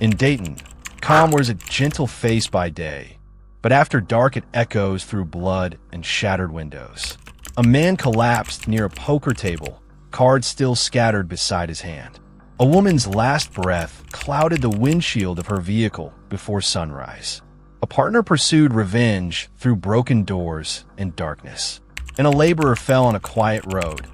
In Dayton, calm wears a gentle face by day, but after dark it echoes through blood and shattered windows. A man collapsed near a poker table, cards still scattered beside his hand. A woman's last breath clouded the windshield of her vehicle before sunrise. A partner pursued revenge through broken doors and darkness. And a laborer fell on a quiet road,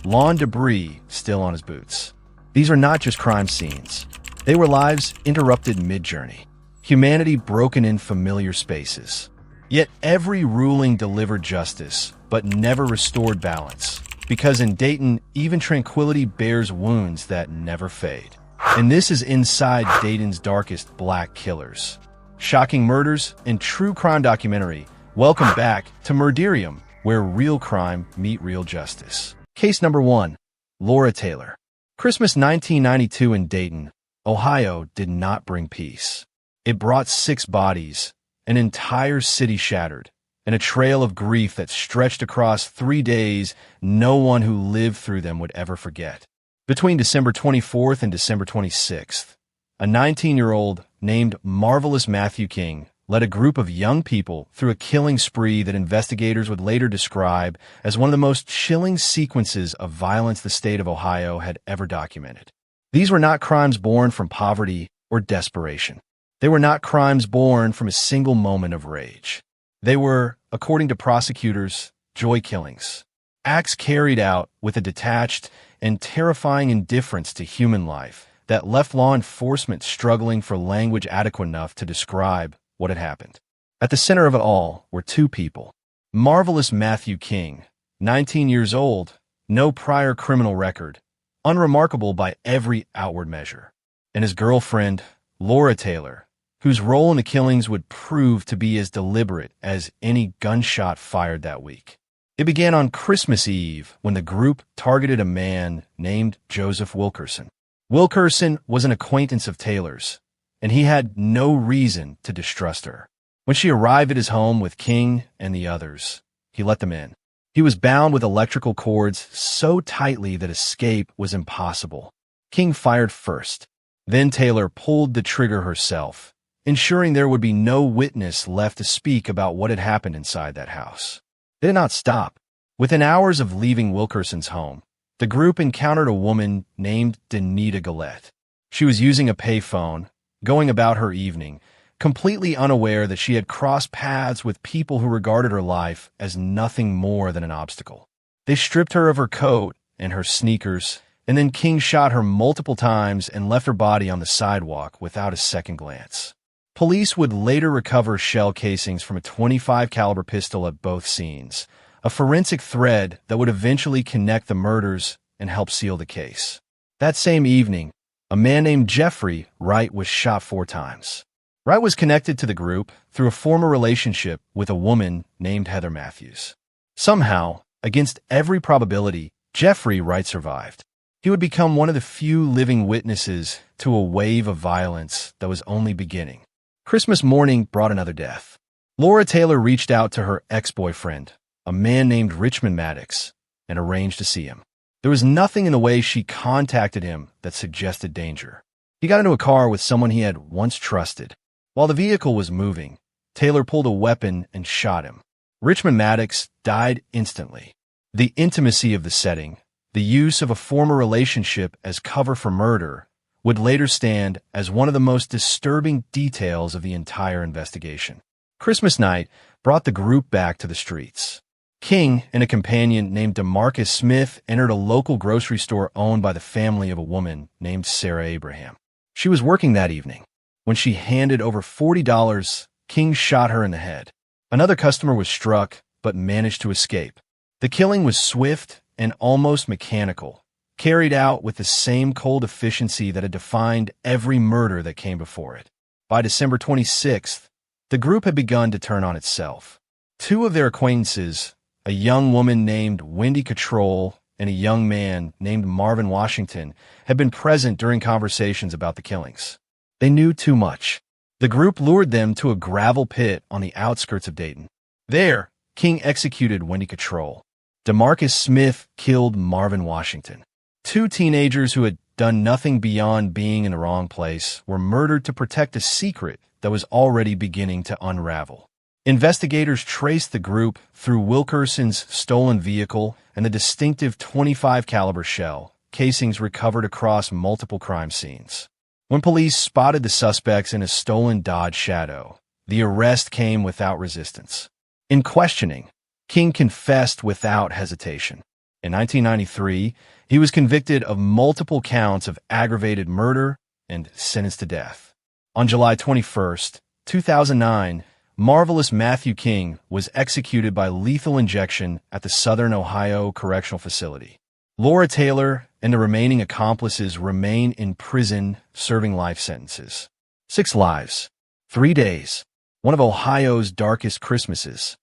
lawn debris still on his boots. These are not just crime scenes. They were lives interrupted mid-journey. Humanity broken in familiar spaces. Yet every ruling delivered justice, but never restored balance. Because in Dayton, even tranquility bears wounds that never fade. And this is inside Dayton's darkest black killers. Shocking murders and true crime documentary. Welcome back to Murderium, where real crime meet real justice. Case number 1. Laura Taylor. Christmas 1992 in Dayton, Ohio did not bring peace. It brought 6 bodies, an entire city shattered, and a trail of grief that stretched across 3 days no one who lived through them would ever forget. Between December 24th and December 26th, a 19-year-old named Marvelous Matthew King led a group of young people through a killing spree that investigators would later describe as one of the most chilling sequences of violence the state of Ohio had ever documented. These were not crimes born from poverty or desperation. They were not crimes born from a single moment of rage. They were, according to prosecutors, joy killings. Acts carried out with a detached and terrifying indifference to human life that left law enforcement struggling for language adequate enough to describe what had happened. At the center of it all were 2 people. Marvelous Matthew King, 19 years old, no prior criminal record, unremarkable by every outward measure. And his girlfriend, Laura Taylor, whose role in the killings would prove to be as deliberate as any gunshot fired that week. It began on Christmas Eve when the group targeted a man named Joseph Wilkerson. Wilkerson was an acquaintance of Taylor's, and he had no reason to distrust her. When she arrived at his home with King and the others, he let them in. He was bound with electrical cords so tightly that escape was impossible. King fired first. Then Taylor pulled the trigger herself, ensuring there would be no witness left to speak about what had happened inside that house. They did not stop. Within hours of leaving Wilkerson's home, the group encountered a woman named Danita Gillette. She was using a payphone, going about her evening, completely unaware that she had crossed paths with people who regarded her life as nothing more than an obstacle. They stripped her of her coat and her sneakers, and then King shot her multiple times and left her body on the sidewalk without a second glance. Police would later recover shell casings from a .25 caliber pistol at both scenes, a forensic thread that would eventually connect the murders and help seal the case. That same evening, a man named Jeffrey Wright was shot 4 times. Wright was connected to the group through a former relationship with a woman named Heather Matthews. Somehow, against every probability, Jeffrey Wright survived. He would become one of the few living witnesses to a wave of violence that was only beginning. Christmas morning brought another death. Laura Taylor reached out to her ex-boyfriend, a man named Richmond Maddox, and arranged to see him. There was nothing in the way she contacted him that suggested danger. He got into a car with someone he had once trusted. While the vehicle was moving, Taylor pulled a weapon and shot him. Richmond Maddox died instantly. The intimacy of the setting, the use of a former relationship as cover for murder, would later stand as one of the most disturbing details of the entire investigation. Christmas night brought the group back to the streets. King and a companion named DeMarcus Smith entered a local grocery store owned by the family of a woman named Sarah Abraham. She was working that evening. When she handed over $40, King shot her in the head. Another customer was struck, but managed to escape. The killing was swift and almost mechanical, carried out with the same cold efficiency that had defined every murder that came before it. By December 26th, the group had begun to turn on itself. 2 of their acquaintances, a young woman named Wendy Cottrell and a young man named Marvin Washington, had been present during conversations about the killings. They knew too much. The group lured them to a gravel pit on the outskirts of Dayton. There, King executed Wendy Cottrell. DeMarcus Smith killed Marvin Washington. 2 teenagers who had done nothing beyond being in the wrong place, were murdered to protect a secret that was already beginning to unravel. Investigators traced the group through Wilkerson's stolen vehicle and the distinctive .25 caliber shell casings recovered across multiple crime scenes. When police spotted the suspects in a stolen Dodge Shadow, the arrest came without resistance. In questioning, King confessed without hesitation. In 1993, he was convicted of multiple counts of aggravated murder and sentenced to death. On July 21, 2009, Marvelous Matthew King was executed by lethal injection at the Southern Ohio Correctional Facility. Laura Taylor and the remaining accomplices remain in prison serving life sentences. 6 lives, 3 days, one of Ohio's darkest Christmases.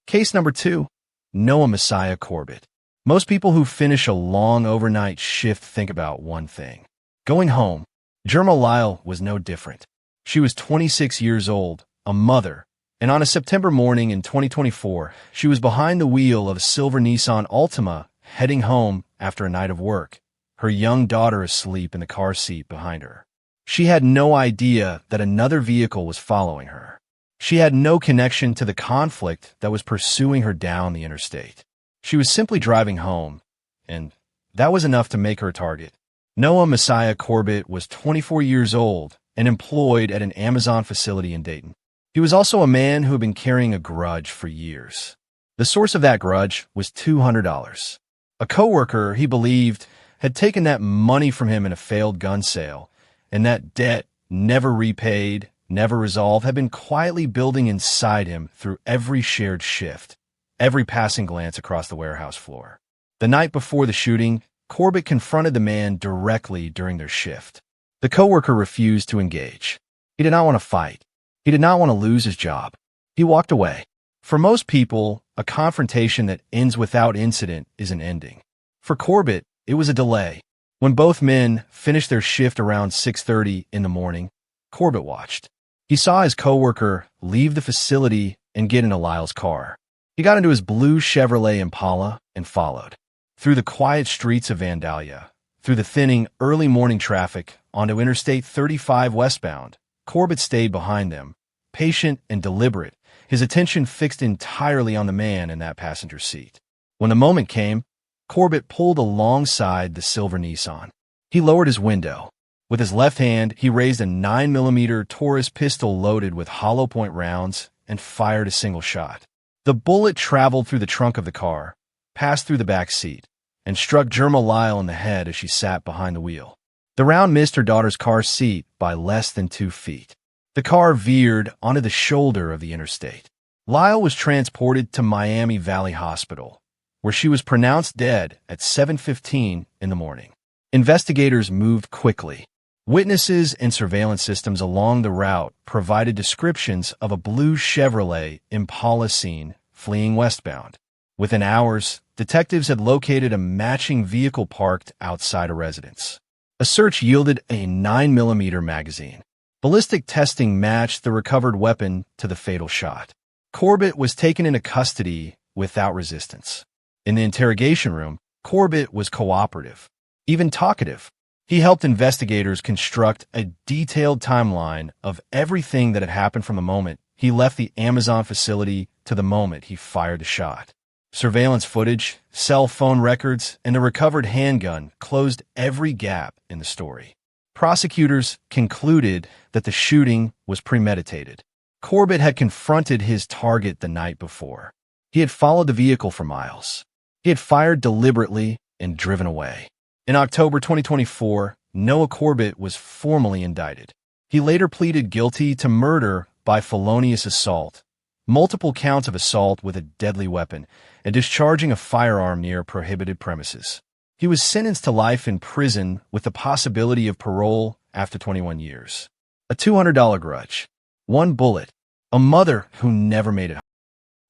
Case number 2, Noah Messiah Corbett. Most people who finish a long overnight shift think about one thing: going home. Jerma Lyle was no different. She was 26 years old, a mother, and on a September morning in 2024, she was behind the wheel of a silver Nissan Altima heading home after a night of work, her young daughter asleep in the car seat behind her. She had no idea that another vehicle was following her. She had no connection to the conflict that was pursuing her down the interstate. She was simply driving home, and that was enough to make her a target. Noah Messiah Corbett was 24 years old and employed at an Amazon facility in Dayton. He was also a man who had been carrying a grudge for years. The source of that grudge was $200. A coworker, he believed, had taken that money from him in a failed gun sale, and that debt, never repaid, never resolved, had been quietly building inside him through every shared shift, every passing glance across the warehouse floor. The night before the shooting, Corbett confronted the man directly during their shift. The coworker refused to engage. He did not want to fight. He did not want to lose his job. He walked away. For most people, a confrontation that ends without incident is an ending. For Corbett, it was a delay. When both men finished their shift around 6:30 in the morning, Corbett watched. He saw his coworker leave the facility and get into Lyle's car. He got into his blue Chevrolet Impala and followed. Through the quiet streets of Vandalia, through the thinning early morning traffic, onto Interstate 35 westbound, Corbett stayed behind them, patient and deliberate, his attention fixed entirely on the man in that passenger seat. When the moment came, Corbett pulled alongside the silver Nissan. He lowered his window. With his left hand, he raised a 9mm Taurus pistol loaded with hollow point rounds and fired a single shot. The bullet traveled through the trunk of the car, passed through the back seat, and struck Jerma Lyle in the head as she sat behind the wheel. The round missed her daughter's car seat by less than 2 feet. The car veered onto the shoulder of the interstate. Lyle was transported to Miami Valley Hospital, where she was pronounced dead at 7:15 in the morning. Investigators moved quickly. Witnesses and surveillance systems along the route provided descriptions of a blue Chevrolet Impala seen fleeing westbound. Within hours, detectives had located a matching vehicle parked outside a residence. A search yielded a 9mm magazine. Ballistic testing matched the recovered weapon to the fatal shot. Corbett was taken into custody without resistance. In the interrogation room, Corbett was cooperative, even talkative. He helped investigators construct a detailed timeline of everything that had happened from the moment he left the Amazon facility to the moment he fired the shot. Surveillance footage, cell phone records, and the recovered handgun closed every gap in the story. Prosecutors concluded that the shooting was premeditated. Corbett had confronted his target the night before. He had followed the vehicle for miles. He had fired deliberately and driven away. In October 2024, Noah Corbett was formally indicted. He later pleaded guilty to murder by felonious assault, multiple counts of assault with a deadly weapon, and discharging a firearm near prohibited premises. He was sentenced to life in prison with the possibility of parole after 21 years. A $200 grudge. 1 bullet. A mother who never made it home.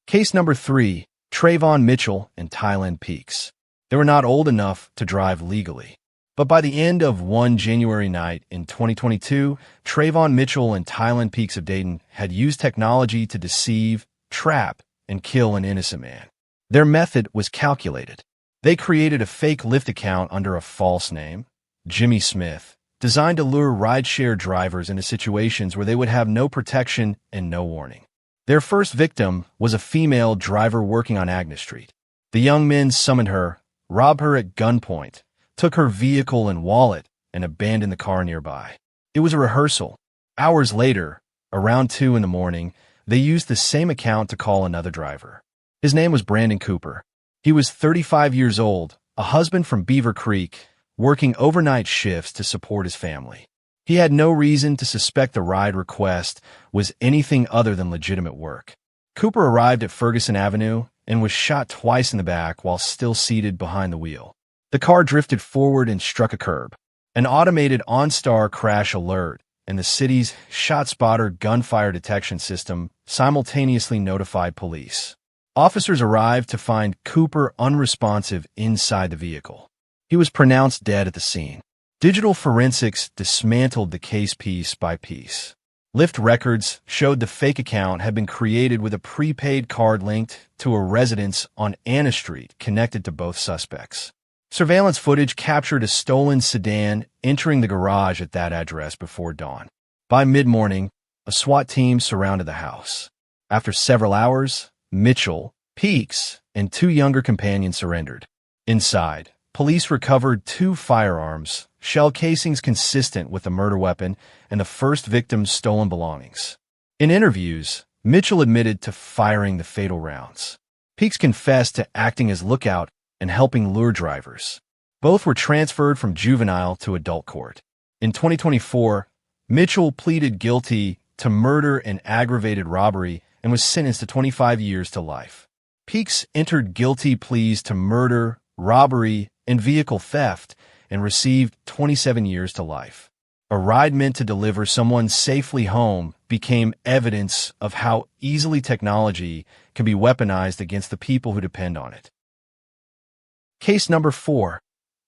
Case number 3, Trayvon Mitchell and Tylen Peaks. They were not old enough to drive legally. But by the end of one January night in 2022, Trayvon Mitchell and Tylen Peaks of Dayton had used technology to deceive, trap, and kill an innocent man. Their method was calculated. They created a fake Lyft account under a false name, Jimmy Smith, designed to lure rideshare drivers into situations where they would have no protection and no warning. Their first victim was a female driver working on Agnes Street. The young men summoned her, robbed her at gunpoint, took her vehicle and wallet, and abandoned the car nearby. It was a rehearsal. Hours later, around 2 in the morning, they used the same account to call another driver. His name was Brandon Cooper. He was 35 years old, a husband from Beaver Creek, working overnight shifts to support his family. He had no reason to suspect the ride request was anything other than legitimate work. Cooper arrived at Ferguson Avenue and was shot twice in the back while still seated behind the wheel. The car drifted forward and struck a curb. An automated OnStar crash alert and the city's ShotSpotter gunfire detection system simultaneously notified police. Officers arrived to find Cooper unresponsive inside the vehicle. He was pronounced dead at the scene. Digital forensics dismantled the case piece by piece. Lyft records showed the fake account had been created with a prepaid card linked to a residence on Anna Street connected to both suspects. Surveillance footage captured a stolen sedan entering the garage at that address before dawn. By mid-morning, a SWAT team surrounded the house. After several hours, Mitchell, Peaks, and 2 younger companions surrendered. Inside, police recovered 2 firearms, shell casings consistent with the murder weapon, and the first victim's stolen belongings. In interviews, Mitchell admitted to firing the fatal rounds. Peaks confessed to acting as lookout and helping lure drivers. Both were transferred from juvenile to adult court. In 2024, Mitchell pleaded guilty to murder and aggravated robbery and was sentenced to 25 years to life. Peaks entered guilty pleas to murder, robbery, and vehicle theft and received 27 years to life. A ride meant to deliver someone safely home became evidence of how easily technology can be weaponized against the people who depend on it. Case number 4,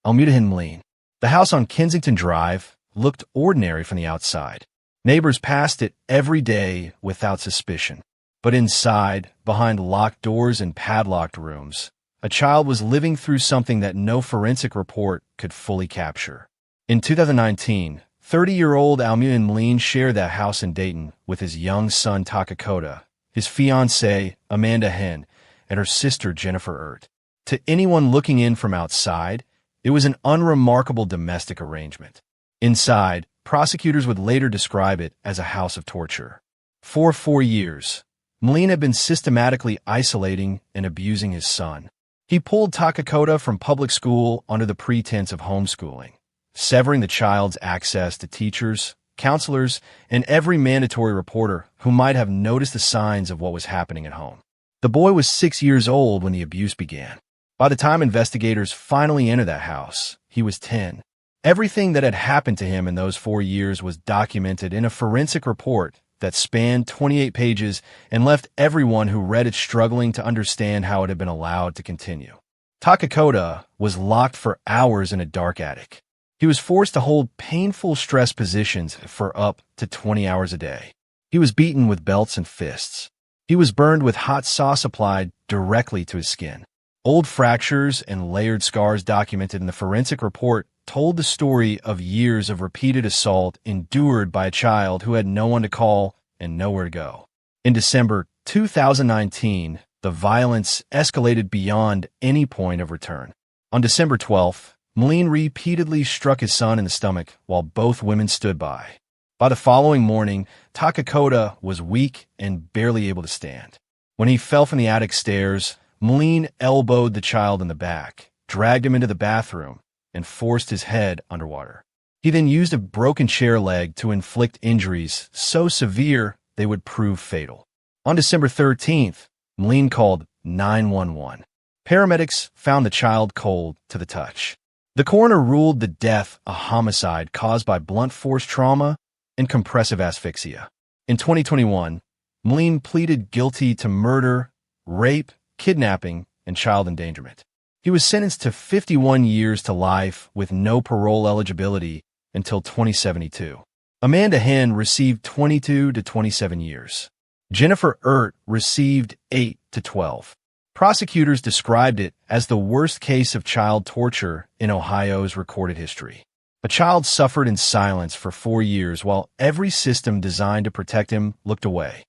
Almudahin Mleen. The house on Kensington Drive looked ordinary from the outside. Neighbors passed it every day without suspicion. But inside, behind locked doors and padlocked rooms, a child was living through something that no forensic report could fully capture. In 2019, 30-year-old Almudahin Mleen shared that house in Dayton with his young son Takakota, his fiancée Amanda Hen, and her sister Jennifer Ert. To anyone looking in from outside, it was an unremarkable domestic arrangement. Inside, prosecutors would later describe it as a house of torture. For 4 years, Mleen had been systematically isolating and abusing his son. He pulled Takakota from public school under the pretense of homeschooling, severing the child's access to teachers, counselors, and every mandatory reporter who might have noticed the signs of what was happening at home. The boy was 6 years old when the abuse began. By the time investigators finally entered that house, he was 10. Everything that had happened to him in those 4 years was documented in a forensic report that spanned 28 pages and left everyone who read it struggling to understand how it had been allowed to continue. Takakota was locked for hours in a dark attic. He was forced to hold painful stress positions for up to 20 hours a day. He was beaten with belts and fists. He was burned with hot sauce applied directly to his skin. Old fractures and layered scars documented in the forensic report told the story of years of repeated assault endured by a child who had no one to call and nowhere to go. In December 2019, the violence escalated beyond any point of return. On December 12th, Mleen repeatedly struck his son in the stomach while both women stood by. By the following morning, Takakota was weak and barely able to stand. When he fell from the attic stairs, Mleen elbowed the child in the back, dragged him into the bathroom, and forced his head underwater. He then used a broken chair leg to inflict injuries so severe they would prove fatal. On December 13th, Mleen called 911. Paramedics found the child cold to the touch. The coroner ruled the death a homicide caused by blunt force trauma and compressive asphyxia. In 2021, Mleen pleaded guilty to murder, rape, kidnapping, and child endangerment. He was sentenced to 51 years to life with no parole eligibility until 2072. Amanda Hen received 22 to 27 years. Jennifer Ert received 8 to 12. Prosecutors described it as the worst case of child torture in Ohio's recorded history. A child suffered in silence for 4 years while every system designed to protect him looked away.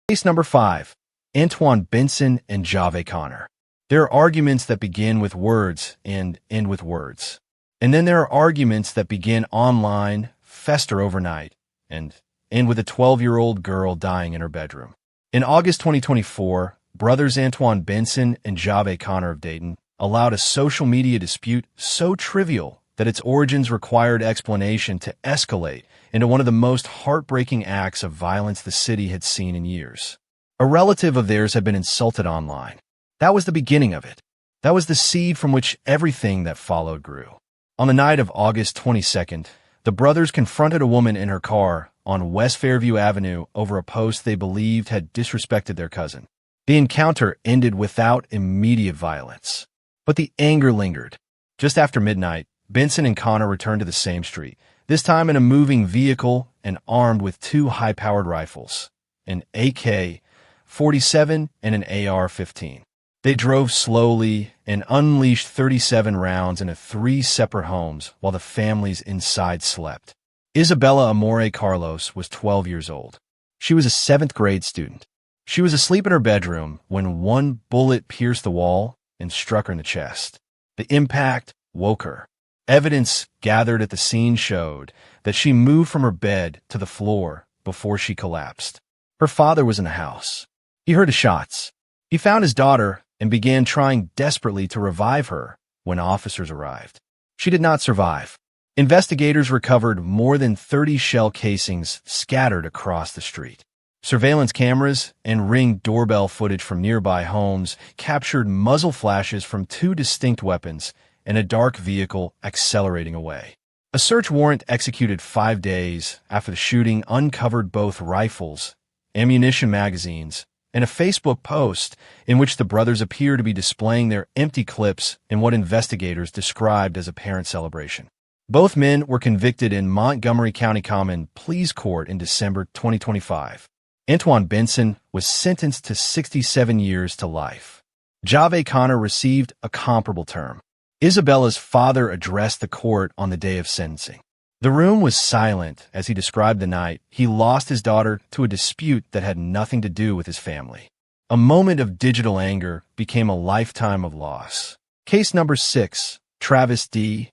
Case number 5. Antoine Benson and Jave Connor. There are arguments that begin with words and end with words. And then there are arguments that begin online, fester overnight, and end with a 12-year-old girl dying in her bedroom. In August 2024, brothers Antoine Benson and Jave Connor of Dayton allowed a social media dispute so trivial that its origins required explanation to escalate into one of the most heartbreaking acts of violence the city had seen in years. A relative of theirs had been insulted online. That was the beginning of it. That was the seed from which everything that followed grew. On the night of August 22nd, the brothers confronted a woman in her car on West Fairview Avenue over a post they believed had disrespected their cousin. The encounter ended without immediate violence, but the anger lingered. Just after midnight, Benson and Connor returned to the same street, this time in a moving vehicle and armed with 2 high-powered rifles, an AK-47 and an AR-15. They drove slowly and unleashed 37 rounds into 3 separate homes while the families inside slept. Isabella Amore Carlos was 12 years old. She was a 7th-grade student. She was asleep in her bedroom when one bullet pierced the wall and struck her in the chest. The impact woke her. Evidence gathered at the scene showed that she moved from her bed to the floor before she collapsed. Her father was in the house. He heard the shots. He found his daughter and began trying desperately to revive her when officers arrived. She did not survive. Investigators recovered more than 30 shell casings scattered across the street. Surveillance cameras and Ring doorbell footage from nearby homes captured muzzle flashes from 2 distinct weapons and a dark vehicle accelerating away. A search warrant executed 5 days after the shooting uncovered both rifles, ammunition magazines, and a Facebook post in which the brothers appear to be displaying their empty clips in what investigators described as a parent celebration. Both men were convicted in Montgomery County Common Pleas Court in December 2025. Antoine Benson was sentenced to 67 years to life. Jave Connor received a comparable term. Isabella's father addressed the court on the day of sentencing. The room was silent as he described the night he lost his daughter to a dispute that had nothing to do with his family. A moment of digital anger became a lifetime of loss. Case number 6, Travis D.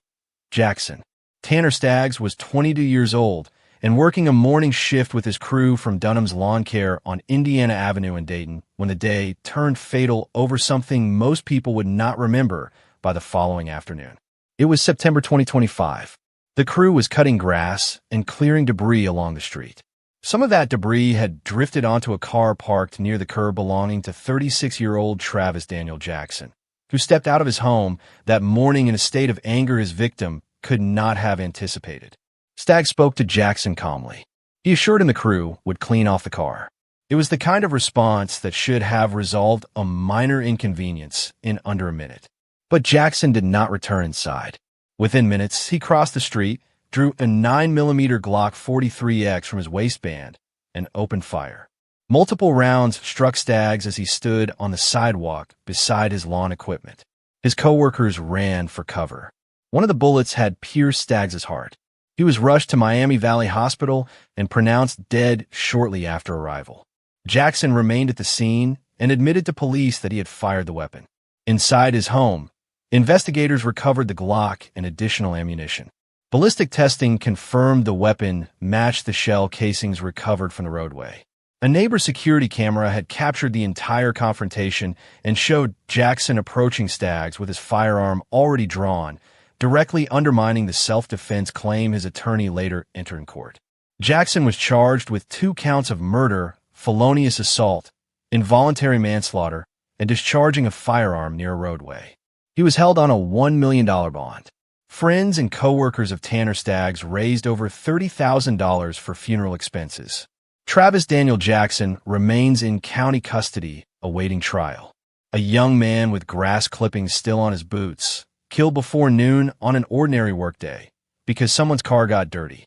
Jackson. Tanner Staggs was 22 years old and working a morning shift with his crew from Dunham's Lawn Care on Indiana Avenue in Dayton when the day turned fatal over something most people would not remember by the following afternoon. It was September 2025. The crew was cutting grass and clearing debris along the street. Some of that debris had drifted onto a car parked near the curb belonging to 36-year-old Travis Daniel Jackson, who stepped out of his home that morning in a state of anger his victim could not have anticipated. Staggs spoke to Jackson calmly. He assured him the crew would clean off the car. It was the kind of response that should have resolved a minor inconvenience in under a minute. But Jackson did not return inside. Within minutes, he crossed the street, drew a 9mm Glock 43X from his waistband, and opened fire. Multiple rounds struck Staggs as he stood on the sidewalk beside his lawn equipment. His coworkers ran for cover. One of the bullets had pierced Staggs' heart. He was rushed to Miami Valley Hospital and pronounced dead shortly after arrival. Jackson remained at the scene and admitted to police that he had fired the weapon. Inside his home, investigators recovered the Glock and additional ammunition. Ballistic testing confirmed the weapon matched the shell casings recovered from the roadway. A neighbor's security camera had captured the entire confrontation and showed Jackson approaching Staggs with his firearm already drawn, directly undermining the self-defense claim his attorney later entered in court. Jackson was charged with 2 counts of murder, felonious assault, involuntary manslaughter, and discharging a firearm near a roadway. He was held on a $1 million bond. Friends and coworkers of Tanner Staggs raised over $30,000 for funeral expenses. Travis Daniel Jackson remains in county custody awaiting trial. A young man with grass clippings still on his boots, killed before noon on an ordinary workday because someone's car got dirty.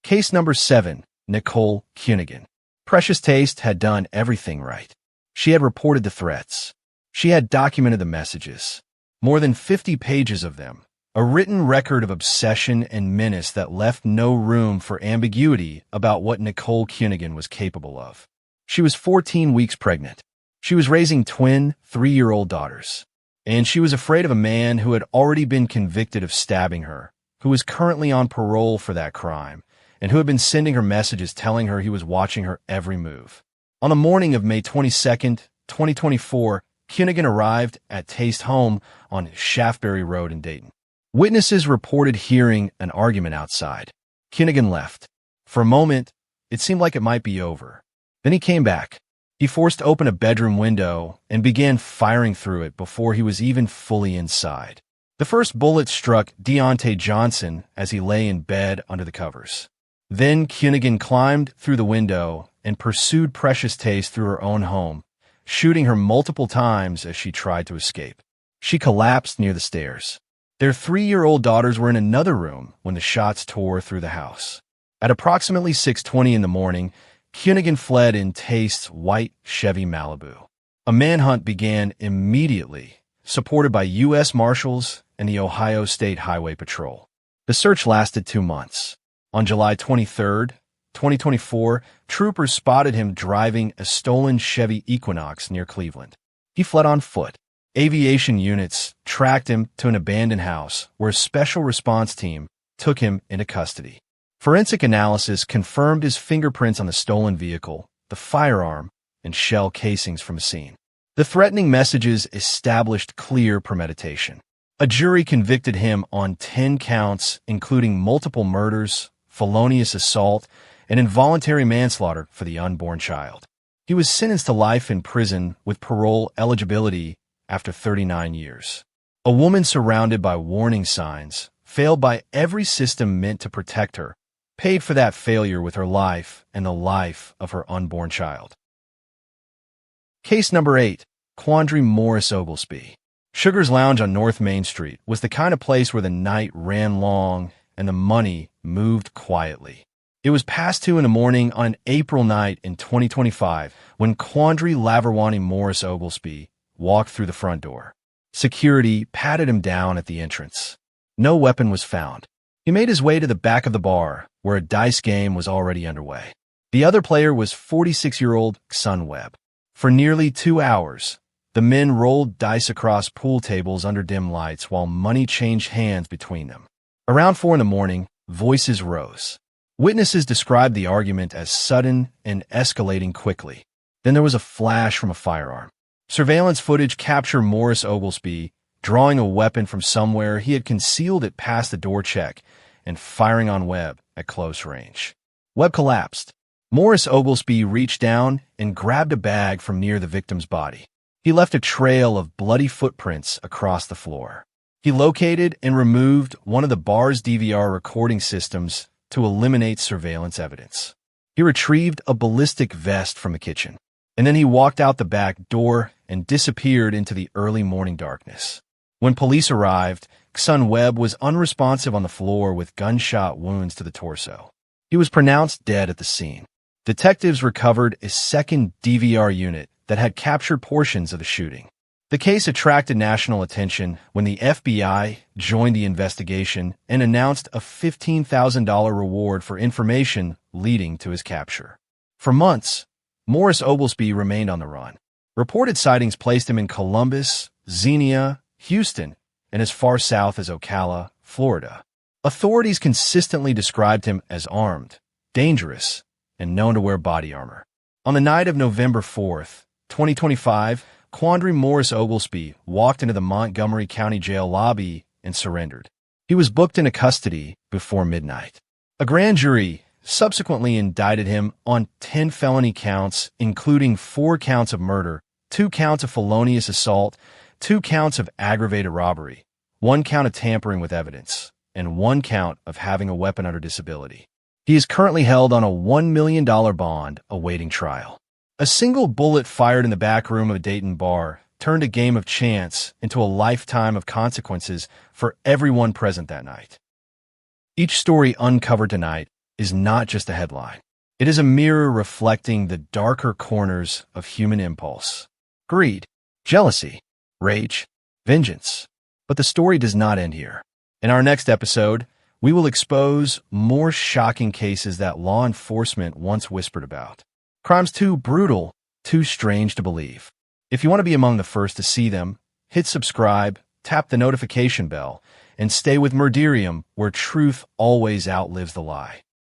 Case number 7, Nicole Cunigan. Precious Taste had done everything right. She had reported the threats. She had documented the messages, more than 50 pages of them, a written record of obsession and menace that left no room for ambiguity about what Nicole Cunningham was capable of. She was 14 weeks pregnant. She was raising twin, 3-year-old daughters. And she was afraid of a man who had already been convicted of stabbing her, who was currently on parole for that crime, and who had been sending her messages telling her he was watching her every move. On the morning of May 22, 2024, Cunningham arrived at Taste home on Shaftesbury Road in Dayton. Witnesses reported hearing an argument outside. Cunningham left. For a moment, it seemed like it might be over. Then he came back. He forced open a bedroom window and began firing through it before he was even fully inside. The first bullet struck Deontay Johnson as he lay in bed under the covers. Then Cunningham climbed through the window and pursued Precious Taste through her own home, shooting her multiple times as she tried to escape. She collapsed near the stairs. Their 3-year-old daughters were in another room when the shots tore through the house. At approximately 6:20 in the morning, Cunningham fled in Taste's white Chevy Malibu. A manhunt began immediately, supported by U.S. Marshals and the Ohio State Highway Patrol. The search lasted 2 months. On July 23, 2024, troopers spotted him driving a stolen Chevy Equinox near Cleveland. He fled on foot. Aviation units tracked him to an abandoned house where a special response team took him into custody. Forensic analysis confirmed his fingerprints on the stolen vehicle, the firearm, and shell casings from the scene. The threatening messages established clear premeditation. A jury convicted him on 10 counts, including multiple murders, felonious assault, and involuntary manslaughter for the unborn child. He was sentenced to life in prison with parole eligibility after 39 years. A woman surrounded by warning signs, failed by every system meant to protect her, paid for that failure with her life and the life of her unborn child. Case number 8. Quandary Morris Oglesby. Sugar's Lounge on North Main Street was the kind of place where the night ran long and the money moved quietly. It was past 2 in the morning on an April night in 2025 when Quandary Laverwani Morris Oglesby walked through the front door. Security patted him down at the entrance. No weapon was found. He made his way to the back of the bar, where a dice game was already underway. The other player was 46-year-old Son Webb. For nearly 2 hours, the men rolled dice across pool tables under dim lights while money changed hands between them. Around 4 in the morning, voices rose. Witnesses described the argument as sudden and escalating quickly. Then there was a flash from a firearm. Surveillance footage captured Morris Oglesby drawing a weapon from somewhere he had concealed it past the door check and firing on Webb at close range. Webb collapsed. Morris Oglesby reached down and grabbed a bag from near the victim's body. He left a trail of bloody footprints across the floor. He located and removed one of the bar's DVR recording systems to eliminate surveillance evidence. He retrieved a ballistic vest from the kitchen, and then he walked out the back door and disappeared into the early morning darkness. When police arrived, Son Webb was unresponsive on the floor with gunshot wounds to the torso. He was pronounced dead at the scene. Detectives recovered a second DVR unit that had captured portions of the shooting. The case attracted national attention when the FBI joined the investigation and announced a $15,000 reward for information leading to his capture. For months, Morris Oglesby remained on the run. Reported sightings placed him in Columbus, Xenia, Houston, and as far south as Ocala, Florida. Authorities consistently described him as armed, dangerous, and known to wear body armor. On the night of November 4th, 2025, Quandary Morris Oglesby walked into the Montgomery County Jail lobby and surrendered. He was booked into custody before midnight. A grand jury subsequently indicted him on 10 felony counts, including 4 counts of murder, 2 counts of felonious assault, 2 counts of aggravated robbery, 1 count of tampering with evidence, and 1 count of having a weapon under disability. He is currently held on a $1 million bond awaiting trial. A single bullet fired in the back room of a Dayton bar turned a game of chance into a lifetime of consequences for everyone present that night. Each story uncovered tonight is not just a headline. It is a mirror reflecting the darker corners of human impulse, greed, jealousy, rage, vengeance. But the story does not end here. In our next episode, we will expose more shocking cases that law enforcement once whispered about. Crimes too brutal, too strange to believe. If you want to be among the first to see them, hit subscribe, tap the notification bell, and stay with Murderium, where truth always outlives the lie.